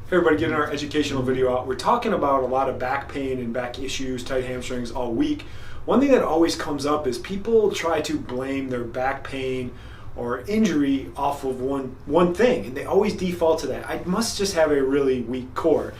Hey everybody, getting our educational video out. We're talking about a lot of back pain and back issues, tight hamstrings all week. One thing that always comes up is people try to blame their back pain or injury off of one thing, and they always default to that. I must just have a really weak core.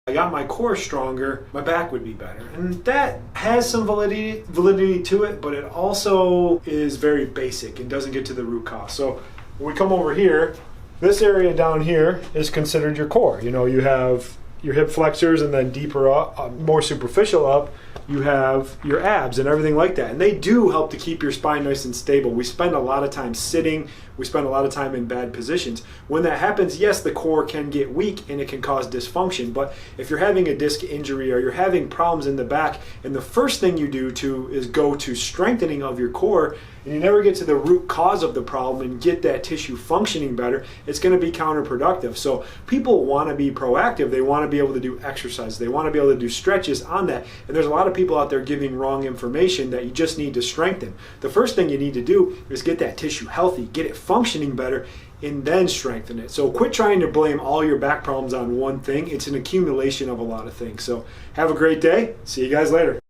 I got my core stronger, my back would be better. And that has some validity to it, but it also is very basic and doesn't get to the root cause. So when we come over here, this area down here is considered your core. You know, you have your hip flexors, and then deeper up, more superficial up, you have your abs and everything like that. And they do help to keep your spine nice and stable. We spend a lot of time sitting, we spend a lot of time in bad positions. When that happens, yes, the core can get weak and it can cause dysfunction. But if you're having a disc injury or you're having problems in the back, and the first thing you do is go to strengthening of your core, and you never get to the root cause of the problem and get that tissue functioning better, it's going to be counterproductive. So people want to be proactive. They want to be able to do exercise. They want to be able to do stretches on that. And there's a lot of people out there giving wrong information that you just need to strengthen. The first thing you need to do is get that tissue healthy, get it functioning better, and then strengthen it. So quit trying to blame all your back problems on one thing. It's an accumulation of a lot of things. So have a great day. See you guys later.